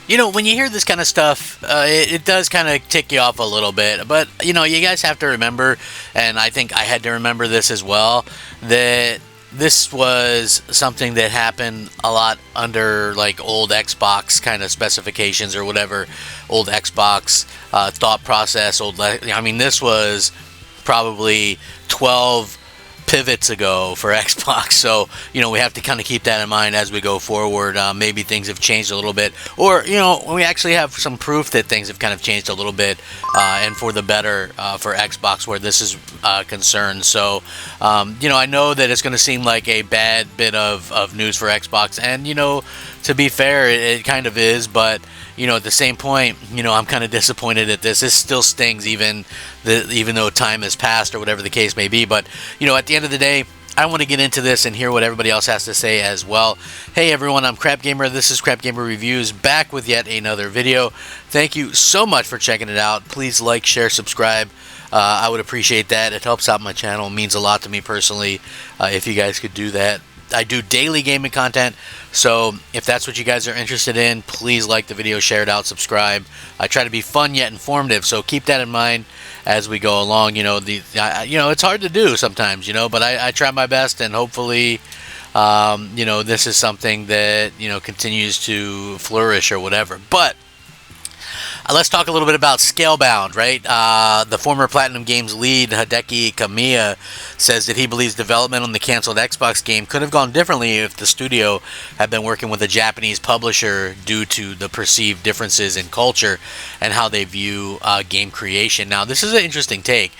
When you hear this kind of stuff, it does kind of tick you off a little bit. But, you guys have to remember, and I think I had to remember this as well, that this was something that happened a lot under like old Xbox kind of specifications or whatever, old Xbox thought process. This was probably 12 pivots ago for Xbox. So, we have to kind of keep that in mind as we go forward. Maybe things have changed a little bit, or, we actually have some proof that things have kind of changed a little bit and for the better for Xbox where this is concerned. So, I know that it's going to seem like a bad bit of news for Xbox, and, to be fair, it kind of is, but at the same point, I'm kind of disappointed at this. This still stings, even though time has passed or whatever the case may be. But at the end of the day, I want to get into this and hear what everybody else has to say as well. Hey everyone, I'm Crap Gamer. This is Crap Gamer Reviews, back with yet another video. Thank you so much for checking it out. Please like, share, subscribe. I would appreciate that. It helps out my channel. It means a lot to me personally if you guys could do that. I do daily gaming content, so if that's what you guys are interested in, please like the video, share it out, subscribe. I try to be fun yet informative, so keep that in mind as we go along. It's hard to do sometimes, but I try my best, and hopefully, this is something that continues to flourish or whatever. But let's talk a little bit about Scalebound, right? The former Platinum Games lead, Hideki Kamiya, says that he believes development on the canceled Xbox game could have gone differently if the studio had been working with a Japanese publisher due to the perceived differences in culture and how they view game creation. Now, this is an interesting take.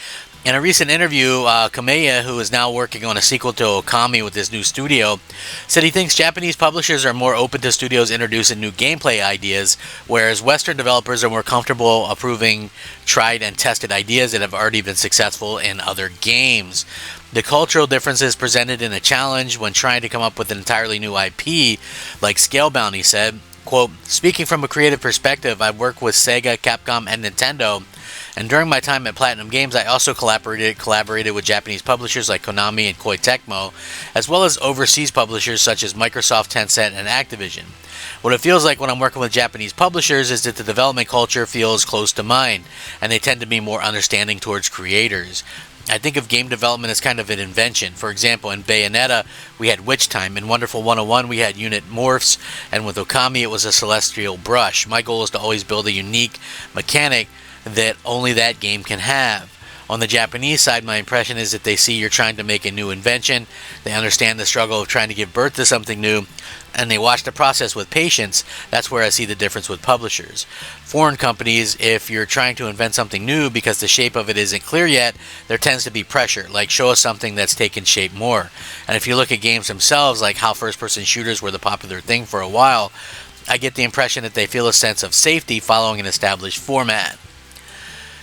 In a recent interview, Kamiya, who is now working on a sequel to Okami with his new studio, said he thinks Japanese publishers are more open to studios introducing new gameplay ideas, whereas Western developers are more comfortable approving tried and tested ideas that have already been successful in other games. The cultural differences presented in a challenge when trying to come up with an entirely new IP, like Scalebound, he said, quote, "Speaking from a creative perspective, I've worked with Sega, Capcom, and Nintendo. And during my time at Platinum Games, I also collaborated with Japanese publishers like Konami and Koei Tecmo, as well as overseas publishers such as Microsoft, Tencent, and Activision. What it feels like when I'm working with Japanese publishers is that the development culture feels close to mine, and they tend to be more understanding towards creators. I think of game development as kind of an invention. For example, in Bayonetta, we had Witch Time. In Wonderful 101, we had Unit Morphs. And with Okami, it was a Celestial Brush. My goal is to always build a unique mechanic that only that game can have. On the Japanese side, my impression is that they see you're trying to make a new invention, they understand the struggle of trying to give birth to something new, and they watch the process with patience. That's where I see the difference with publishers. Foreign companies, if you're trying to invent something new because the shape of it isn't clear yet, there tends to be pressure, like show us something that's taken shape more. And if you look at games themselves, like how first-person shooters were the popular thing for a while, I get the impression that they feel a sense of safety following an established format.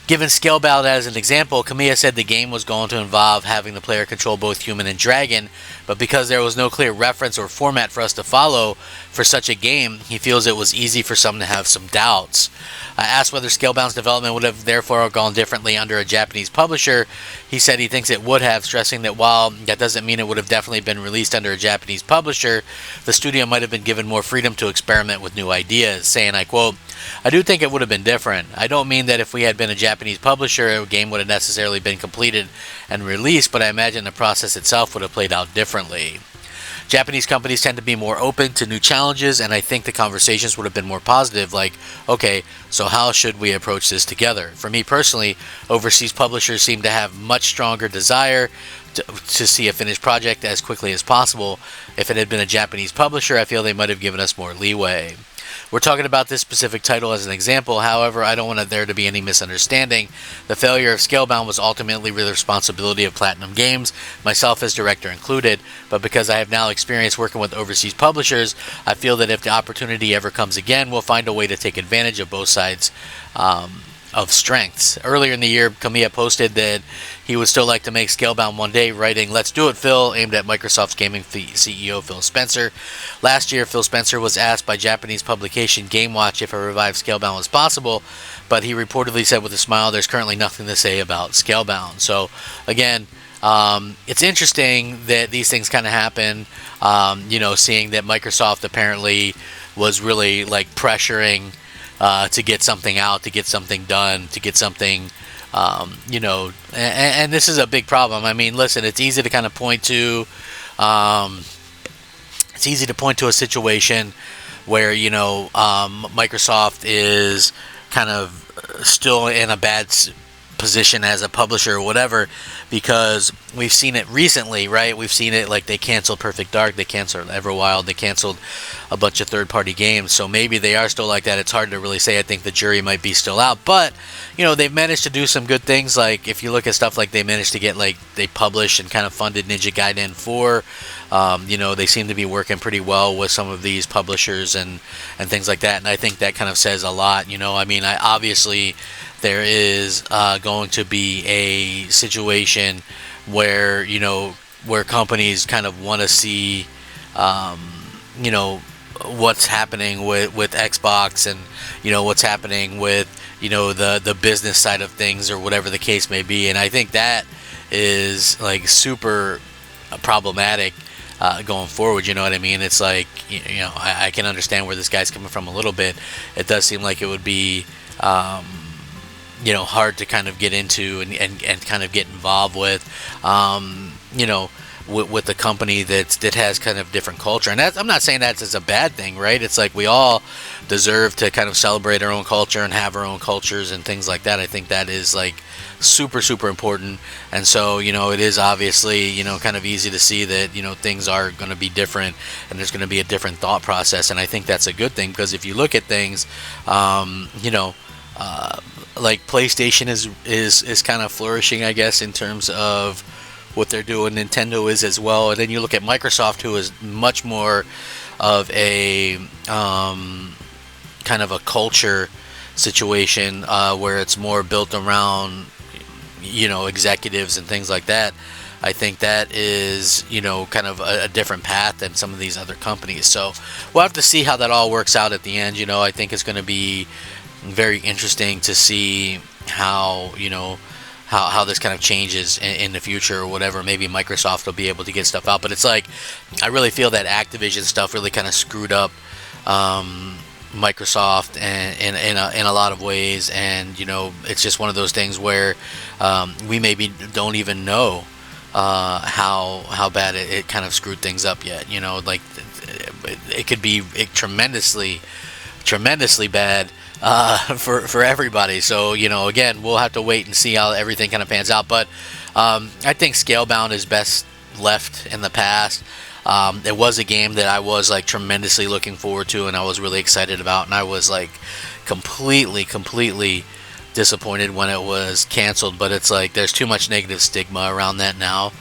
Given Scalebound as an example, Kamiya said the game was going to involve having the player control both human and dragon, but because there was no clear reference or format for us to follow for such a game, he feels it was easy for some to have some doubts. I asked whether Scalebound's development would have therefore gone differently under a Japanese publisher. He said he thinks it would have, stressing that while that doesn't mean it would have definitely been released under a Japanese publisher, the studio might have been given more freedom to experiment with new ideas, saying, I quote, "I do think it would have been different. I don't mean that if we had been a Japanese publisher, a game would have necessarily been completed and released, but I imagine the process itself would have played out differently. Japanese companies tend to be more open to new challenges, and I think the conversations would have been more positive, like, okay, so how should we approach this together? For me personally, overseas publishers seem to have much stronger desire to see a finished project as quickly as possible. If it had been a Japanese publisher, I feel they might have given us more leeway. We're talking about this specific title as an example. However, I don't want there to be any misunderstanding. The failure of Scalebound was ultimately the responsibility of Platinum Games, myself as director included, but because I have now experienced working with overseas publishers, I feel that if the opportunity ever comes again, we'll find a way to take advantage of both sides of strengths. Earlier in the year, Kamiya posted that he would still like to make Scalebound one day, writing, "Let's do it, Phil," aimed at Microsoft's gaming CEO Phil Spencer. Last year, Phil Spencer was asked by Japanese publication Game Watch if a revived Scalebound was possible, but he reportedly said with a smile, "There's currently nothing to say about Scalebound." So, again, it's interesting that these things kind of happen, seeing that Microsoft apparently was really like pressuring to get something out, to get something done, to get something, and this is a big problem. I mean, listen, it's easy to kind of point to, um, it's easy to point to a situation where Microsoft is kind of still in a bad position as a publisher or whatever, because we've seen it recently, right? We've seen it, like they canceled Perfect Dark, they canceled Everwild, they canceled a bunch of third-party games. So maybe they are still like that. It's hard to really say. I think the jury might be still out, but they've managed to do some good things. Like if you look at stuff like they managed to get, like, they published and kind of funded Ninja Gaiden 4. They seem to be working pretty well with some of these publishers and things like that, and I think that kind of says a lot. I mean, obviously there is going to be a situation where where companies kind of want to see what's happening with Xbox, and what's happening with the business side of things, or whatever the case may be. And I think that is like super problematic going forward. You know what I mean? It's like, I can understand where this guy's coming from a little bit. It does seem like it would be hard to kind of get into and kind of get involved with, with a company that has kind of different culture. And I'm not saying that's a bad thing, right? It's like we all deserve to kind of celebrate our own culture and have our own cultures and things like that. I think that is like super, super important. And so, it is obviously, kind of easy to see that, things are going to be different, and there's going to be a different thought process. And I think that's a good thing, because if you look at things, like PlayStation is kind of flourishing, I guess, in terms of what they're doing. Nintendo is as well, and then you look at Microsoft, who is much more of a kind of a culture situation, where it's more built around executives and things like that. I think that is kind of a different path than some of these other companies. So we'll have to see how that all works out at the end. I think it's going to be very interesting to see how how this kind of changes in the future or whatever. Maybe Microsoft will be able to get stuff out, but it's like I really feel that Activision stuff really kind of screwed up Microsoft and in a lot of ways, and it's just one of those things where we maybe don't even know how bad it kind of screwed things up yet. Like it could be tremendously bad for everybody. So again, we'll have to wait and see how everything kind of pans out. But I think Scalebound is best left in the past. It was a game that I was like tremendously looking forward to, and I was really excited about, and I was like completely disappointed when it was canceled. But it's like there's too much negative stigma around that now.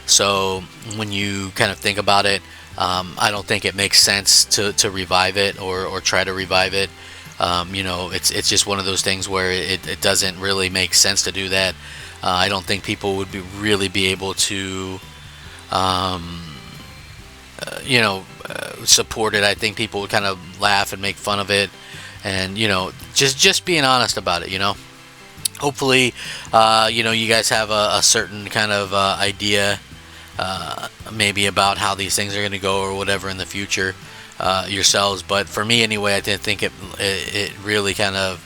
So when you kind of think about it, I don't think it makes sense to revive it or try to revive it. It's just one of those things where it doesn't really make sense to do that. I don't think people would really be able to support it. I think people would kind of laugh and make fun of it, and just being honest about it. Hopefully you guys have a certain kind of idea maybe about how these things are going to go or whatever in the future yourselves. But for me anyway, I think it really kind of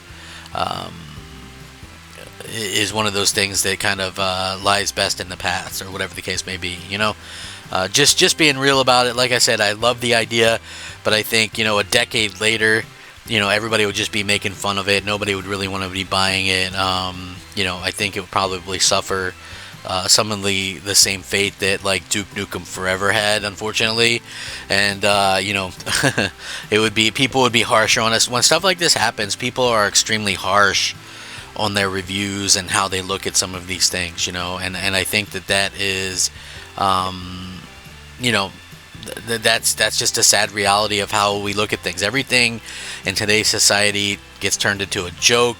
is one of those things that kind of lies best in the past, or whatever the case may be. Just being real about it. Like I said, I love the idea, but I think a decade later, everybody would just be making fun of it. Nobody would really want to be buying it. I think it would probably suffer some of the same fate that like Duke Nukem Forever had, unfortunately. And it would be, people would be harsher on us when stuff like this happens. People are extremely harsh on their reviews and how they look at some of these things, and I think that is that's just a sad reality of how we look at things. Everything in today's society gets turned into a joke.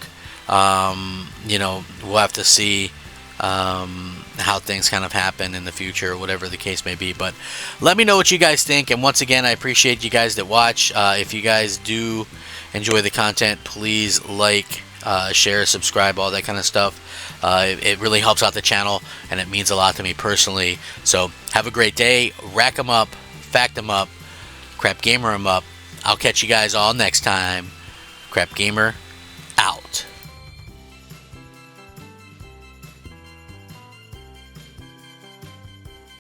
We'll have to see how things kind of happen in the future, or whatever the case may be. But let me know what you guys think, and once again, I appreciate you guys that watch. If you guys do enjoy the content, please like, share, subscribe, all that kind of stuff. It really helps out the channel, and it means a lot to me personally. So have a great day. Rack 'em up, fact 'em up, crap gamer 'em up, I'll catch you guys all next time. Crap Gamer